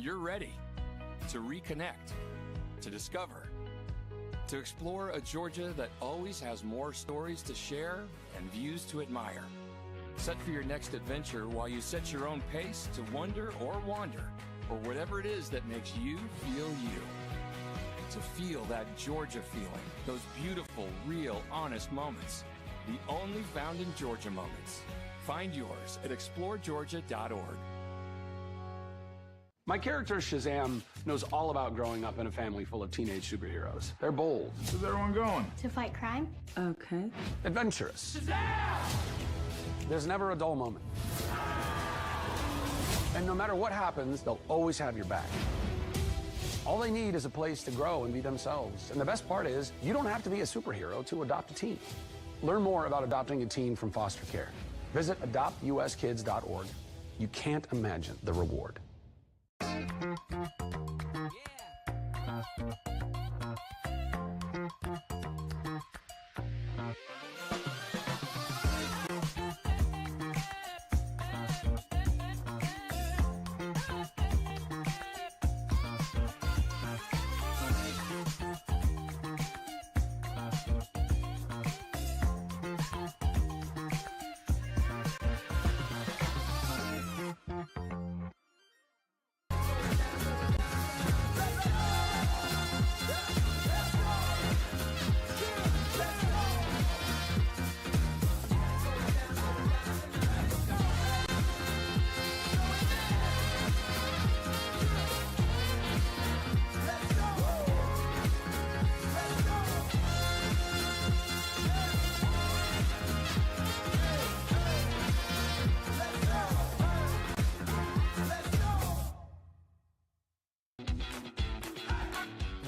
you're ready to reconnect, to discover, to explore a Georgia that always has more stories to share and views to admire. Set for your next adventure while you set your own pace to wonder or wander, or whatever it is that makes you feel you. To feel that Georgia feeling, those beautiful, real, honest moments. The only found in Georgia moments. Find yours at exploregeorgia.org. My character, Shazam, knows all about growing up in a family full of teenage superheroes. They're bold. Where's everyone going? To fight crime? Okay. Adventurous. Shazam! There's never a dull moment. And no matter what happens, they'll always have your back. All they need is a place to grow and be themselves. And the best part is, you don't have to be a superhero to adopt a teen. Learn more about adopting a teen from foster care. Visit adoptuskids.org. You can't imagine the reward.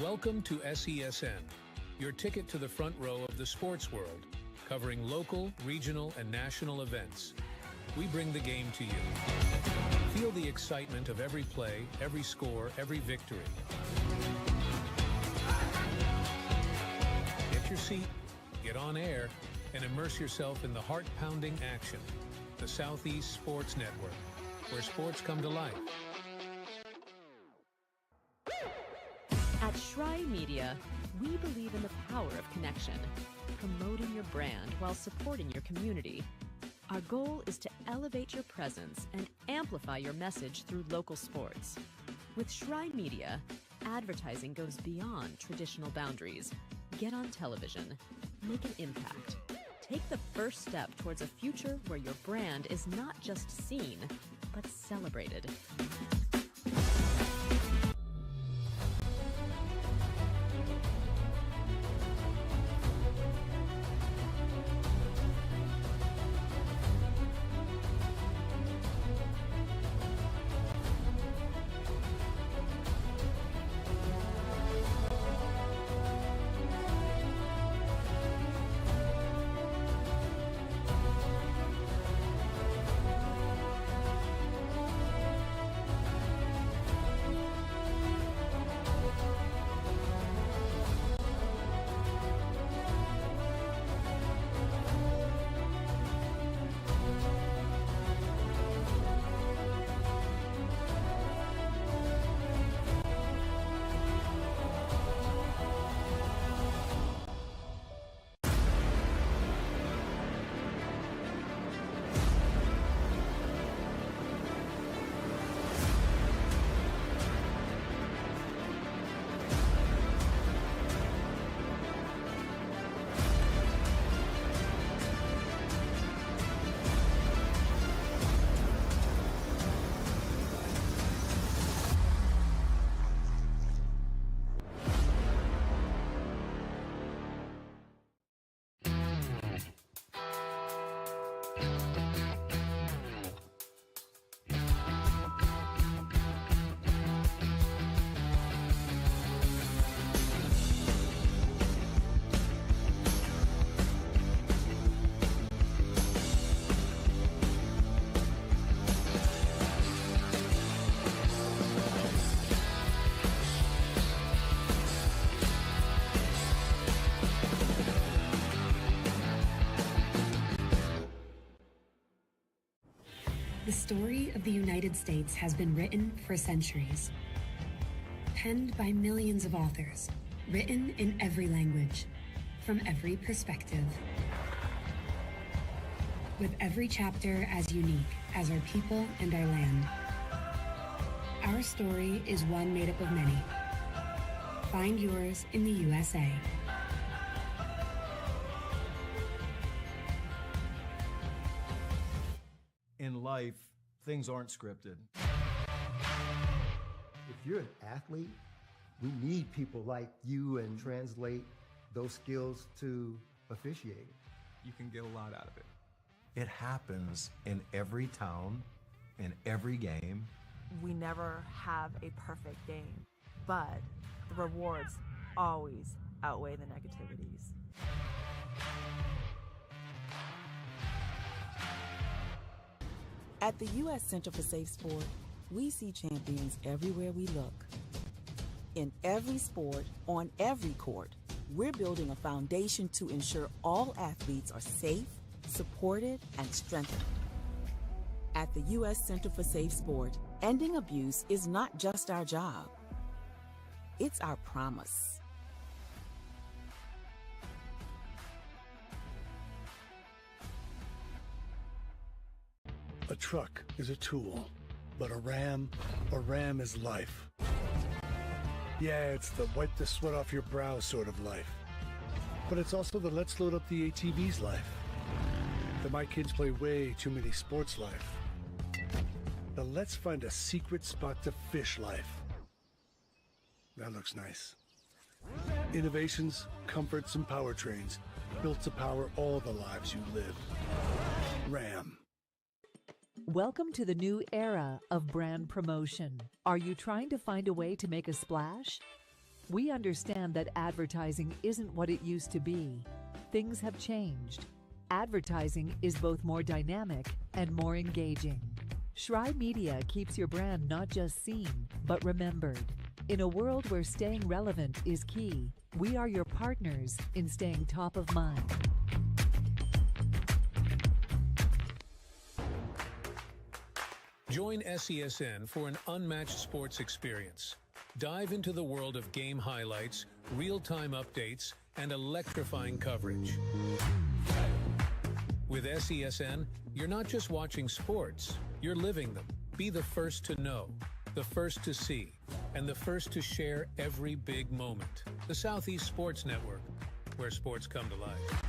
Welcome to SESN, your ticket to the front row of the sports world, covering local, regional, and national events. We bring the game to you. Feel the excitement of every play, every score, every victory. Get your seat, get on air, and immerse yourself in the heart-pounding action. The Southeast Sports Network, where sports come to life. At Schrei Media, we believe in the power of connection, promoting your brand while supporting your community. Our goal is to elevate your presence and amplify your message through local sports. With Schrei Media, advertising goes beyond traditional boundaries. Get on television, make an impact. Take the first step towards a future where your brand is not just seen, but celebrated. The story of the United States has been written for centuries. penned by millions of authors, written in every language, from every perspective. With every chapter as unique as our people and our land. Our story is one made up of many. Find yours in the USA. In life, things aren't scripted. If you're an athlete, we need people like you and translate those skills to officiating. You can get a lot out of it. It happens in every town, in every game. We never have a perfect game, but the rewards always outweigh the negativities. At the U.S. Center for Safe Sport, we see champions everywhere we look. In every sport, on every court, we're building a foundation to ensure all athletes are safe, supported, and strengthened. At the U.S. Center for Safe Sport, ending abuse is not just our job. It's our promise. A truck is a tool, but a ram is life. Yeah, it's the wipe the sweat off your brow sort of life. But it's also the let's load up the ATV's life. The my kids play way too many sports life. The let's find a secret spot to fish life. That looks nice. Innovations, comforts, and powertrains built to power all the lives you live. Ram. Welcome to the new era of brand promotion. Are you trying to find a way to make a splash? We understand that advertising isn't what it used to be. Things have changed. Advertising is both more dynamic and more engaging. Schrei Media keeps your brand not just seen, but remembered. In a world where staying relevant is key, we are your partners in staying top of mind. Join SESN for an unmatched sports experience. Dive into the world of game highlights, real-time updates, and electrifying coverage. With SESN, you're not just watching sports, you're living them. Be the first to know, the first to see, and the first to share every big moment. The Southeast Sports Network, where sports come to life.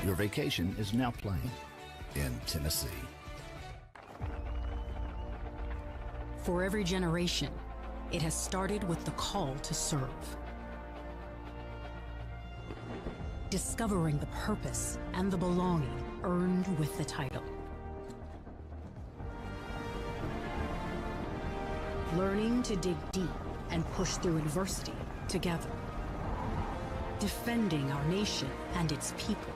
Your vacation is now planned in Tennessee. For every generation, it has started with the call to serve. Discovering the purpose and the belonging earned with the title. Learning to dig deep and push through adversity together. Defending our nation and its people.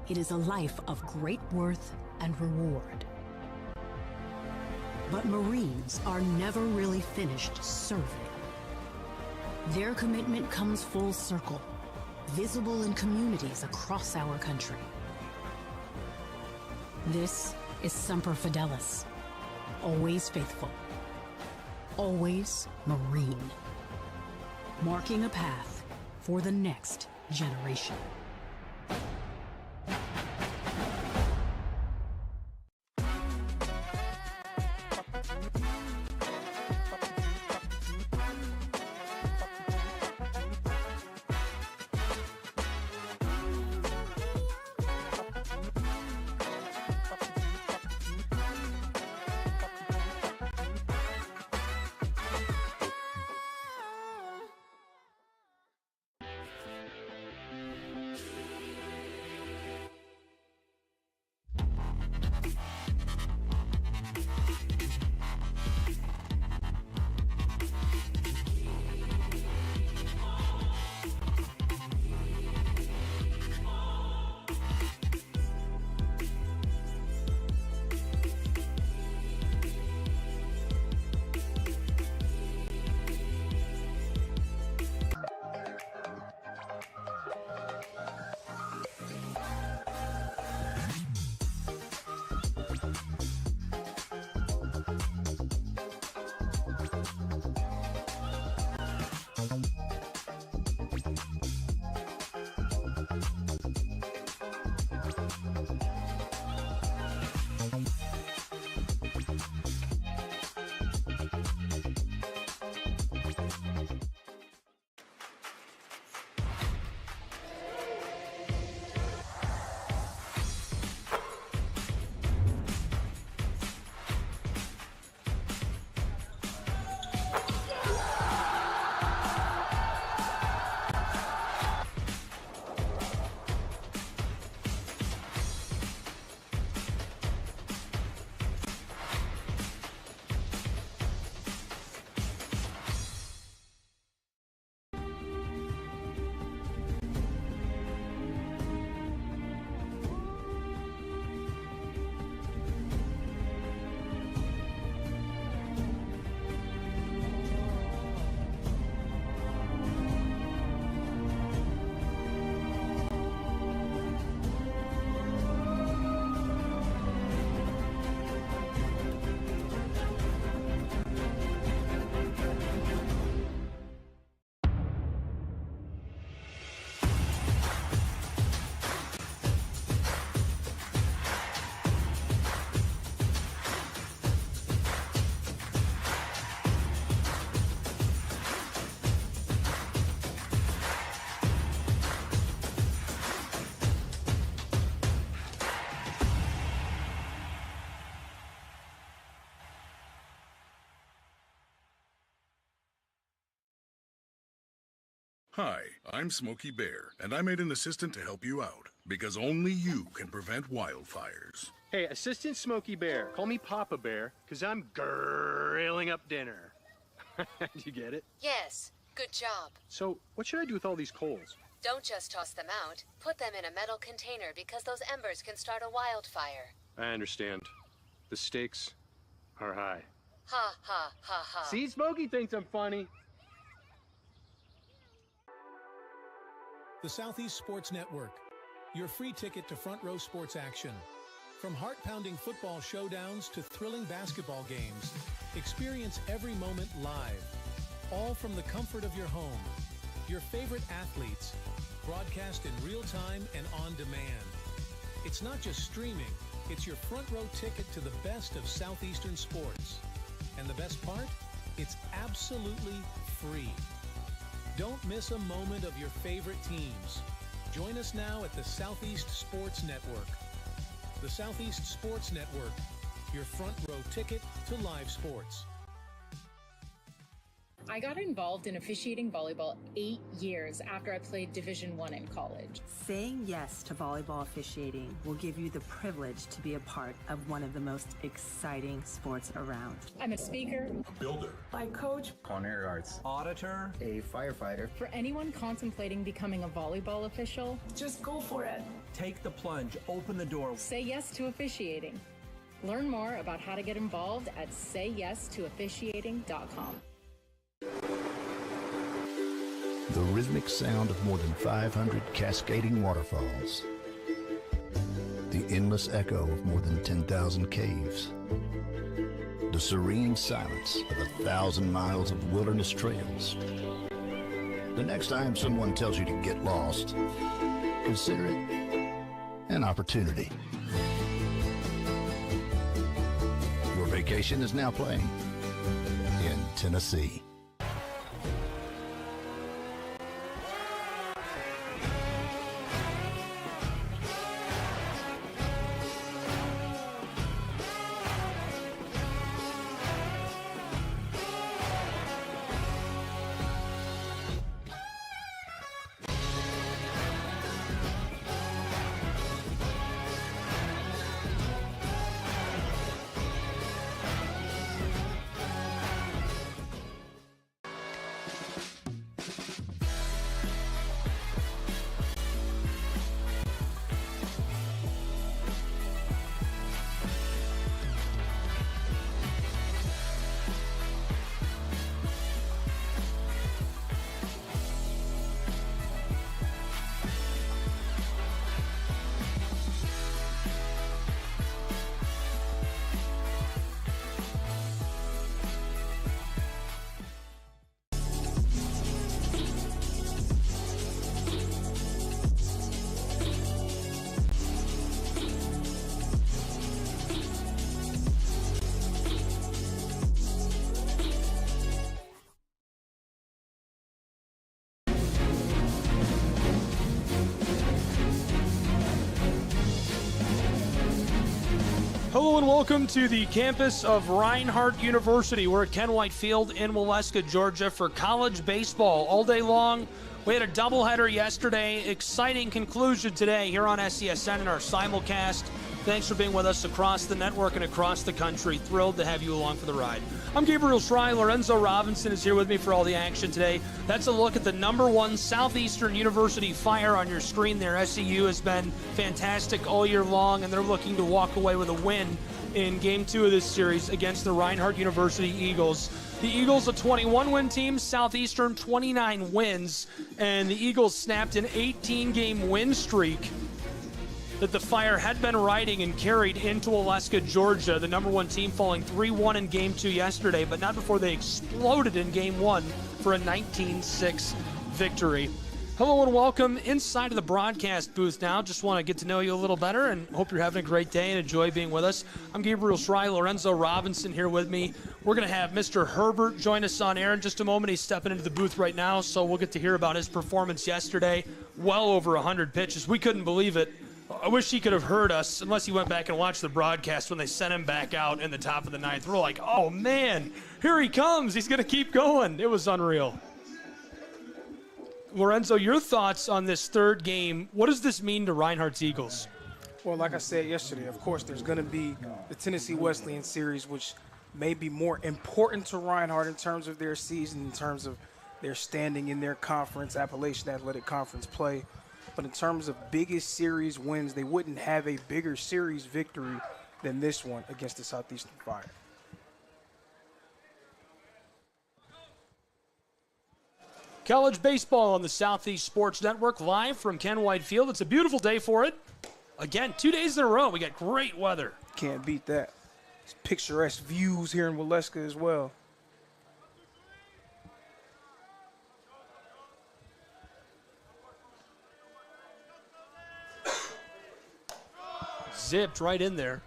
It is a life of great worth and reward. But Marines are never really finished serving. Their commitment comes full circle, visible in communities across our country. This is Semper Fidelis, always faithful, always Marine, marking a path for the next generation. Hi, I'm Smokey Bear, and I made an assistant to help you out, because only you can prevent wildfires. Hey, Assistant Smokey Bear, call me Papa Bear, because I'm grilling up dinner. Do you get it? Yes, good job. So, what should I do with all these coals? Don't just toss them out. Put them in a metal container because those embers can start a wildfire. I understand. The stakes are high. Ha, ha, ha, ha. See, Smokey thinks I'm funny. The Southeast Sports Network, your free ticket to front row sports action. From heart-pounding football showdowns to thrilling basketball games, experience every moment live, all from the comfort of your home. Your favorite athletes, broadcast in real time and on demand. It's not just streaming, it's your front row ticket to the best of Southeastern sports. And the best part? It's absolutely free. Don't miss a moment of your favorite teams. Join us now at the Southeast Sports Network. The Southeast Sports Network, your front row ticket to live sports. I got involved in officiating volleyball 8 years after I played Division I in college. Saying yes to volleyball officiating will give you the privilege to be a part of one of the most exciting sports around. I'm a speaker, A builder. I coach. Culinary arts. Auditor. A firefighter. For anyone contemplating becoming a volleyball official, Just go for it. Take the plunge. Open the door. say yes to officiating. Learn more about how to get involved at sayyestoofficiating.com. The rhythmic sound of more than 500 cascading waterfalls. The endless echo of more than 10,000 caves. The serene silence of 1,000 miles of wilderness trails. The next time someone tells you to get lost, consider it an opportunity. Your vacation is now playing in Tennessee. Hello and welcome to the campus of Reinhardt University. We're at Ken White Field in Waleska, Georgia for college baseball all day long. We had a doubleheader yesterday. Exciting conclusion today here on SCSN in our simulcast. Thanks for being with us across the network and across the country. Thrilled to have you along for the ride. I'm Gabriel Schrei. Lorenzo Robinson is here with me for all the action today. That's a look at the #1 Southeastern University Fire on your screen there. SCU has been fantastic all year long, and they're looking to walk away with a win in Game 2 of this series against the Reinhardt University Eagles. The Eagles a 21-win team, Southeastern 29 wins, and the Eagles snapped an 18-game win streak that the Fire had been riding and carried into Waleska, Georgia. The #1 team falling 3-1 in Game 2 yesterday, but not before they exploded in Game 1 for a 19-6 victory. Hello and welcome inside of the broadcast booth now. Just want to get to know you a little better and hope you're having a great day and enjoy being with us. I'm Gabriel Schrei, Lorenzo Robinson here with me. We're going to have Mr. Herbert join us on air in just a moment. He's stepping into the booth right now, so we'll get to hear about his performance yesterday. Well over 100 pitches. We couldn't believe it. I wish he could have heard us, unless he went back and watched the broadcast when they sent him back out in the top of the ninth. We're like, oh, man, here he comes. He's going to keep going. It was unreal. Lorenzo, your thoughts on this third game. What does this mean to Reinhardt's Eagles? Well, like I said yesterday, of course, there's going to be the Tennessee Wesleyan series, which may be more important to Reinhardt in terms of their season, in terms of their standing in their conference, Appalachian Athletic Conference play. But in terms of biggest series wins, they wouldn't have a bigger series victory than this one against the Southeastern Fire. College baseball on the Southeast Sports Network, live from Ken White Field. It's a beautiful day for it. Again, 2 days in a row, we got great weather. Can't beat that. It's picturesque views here in Waleska as well. Zipped right in there.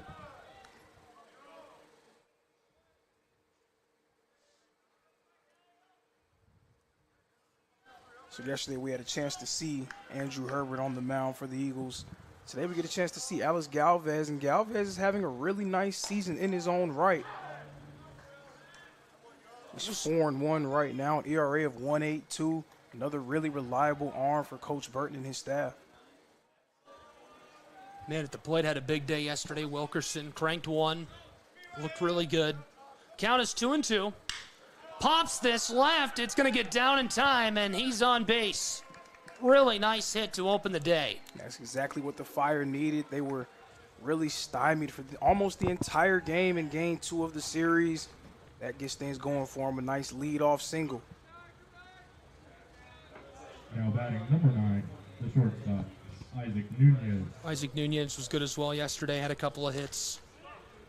So yesterday we had a chance to see Andrew Herbert on the mound for the Eagles. Today we get a chance to see Alex Galvez, and Galvez is having a really nice season in his own right. He's 4-1 right now, an ERA of 1.82. Another really reliable arm for Coach Burton and his staff. Man at the plate had a big day yesterday. Wilkerson cranked one. Looked really good. Count is 2-2. Pops this left. It's going to get down in time, and he's on base. Really nice hit to open the day. That's exactly what the Fire needed. They were really stymied for almost the entire game in Game 2 of the series. That gets things going for him. A nice leadoff single. Now batting number 9, the shortstop, Isaac Nunez. Isaac Nunez was good as well yesterday. Had a couple of hits.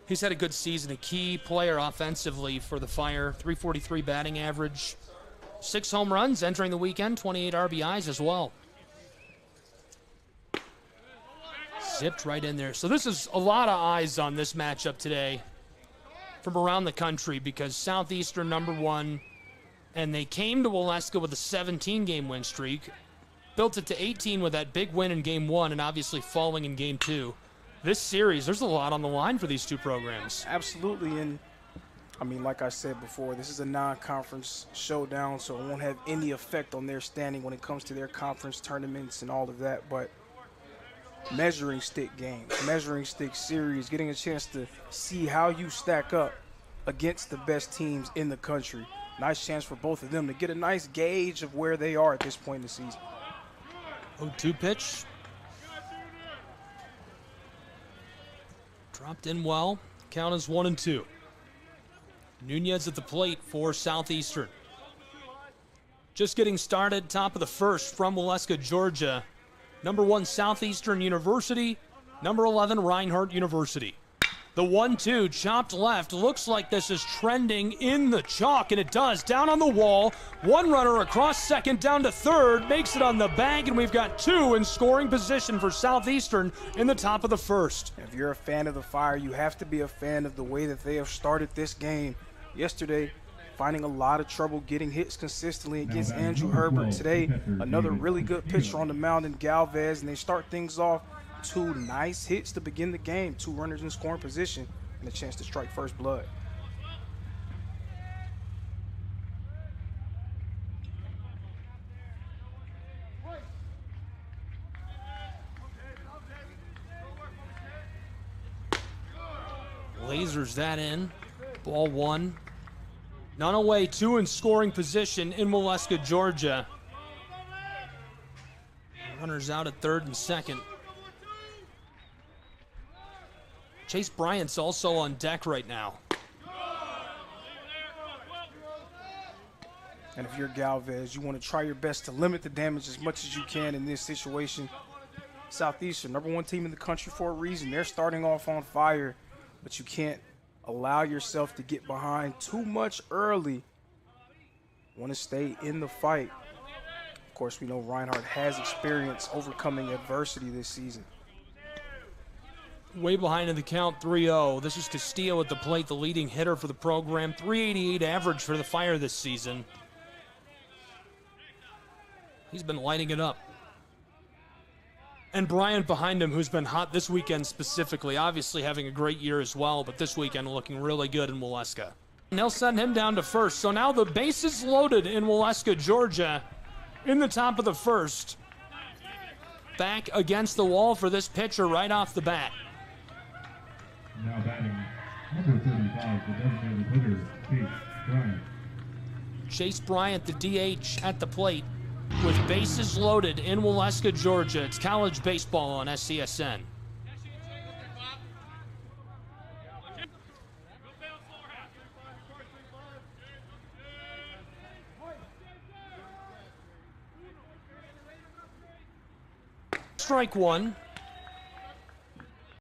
He's had a good season. A key player offensively for the Fire. 343 batting average. 6 home runs entering the weekend. 28 RBIs as well. Zipped right in there. So this is a lot of eyes on this matchup today from around the country because Southeastern #1, and they came to Waleska with a 17-game win streak, built it to 18 with that big win in Game 1 and obviously falling in Game 2. This series, there's a lot on the line for these two programs. Absolutely, and I mean, like I said before, this is a non-conference showdown, so it won't have any effect on their standing when it comes to their conference tournaments and all of that, but measuring stick games, measuring stick series, getting a chance to see how you stack up against the best teams in the country. Nice chance for both of them to get a nice gauge of where they are at this point in the season. 0-2 pitch. Dropped in well. Count is 1-2. Nunez at the plate for Southeastern. Just getting started, top of the first from Waleska, Georgia. #1 Southeastern University, #11 Reinhardt University. The 1-2 chopped left. Looks like this is trending in the chalk, and it does. Down on the wall. One runner across second, down to third. Makes it on the bag, and we've got 2 in scoring position for Southeastern in the top of the first. If you're a fan of the Fire, you have to be a fan of the way that they have started this game. Yesterday, finding a lot of trouble getting hits consistently against Andrew Herbert. Today, another really good pitcher on the mound in Galvez, and they start things off. 2 nice hits to begin the game. 2 runners in scoring position and a chance to strike first blood. Lasers that in. Ball 1. None away, 2 in scoring position in Waleska, Georgia. Runners out at third and second. Chase Bryant's also on deck right now. And if you're Galvez, you want to try your best to limit the damage as much as you can in this situation. Southeastern, #1 team in the country for a reason. They're starting off on fire, but you can't allow yourself to get behind too much early. Want to stay in the fight. Of course, we know Reinhardt has experience overcoming adversity this season. Way behind in the count, 3-0. This is Castillo at the plate, the leading hitter for the program. 388 average for the Fire this season. He's been lighting it up. And Bryant behind him, who's been hot this weekend specifically, obviously having a great year as well, but this weekend looking really good in Waleska. And they'll send him down to first. So now the bases loaded in Waleska, Georgia, in the top of the first. Back against the wall for this pitcher right off the bat. Now batting number 35, the designated hitter, Chase Bryant. Chase Bryant, the DH, at the plate with bases loaded in Waleska, Georgia. It's college baseball on SCSN. Strike 1.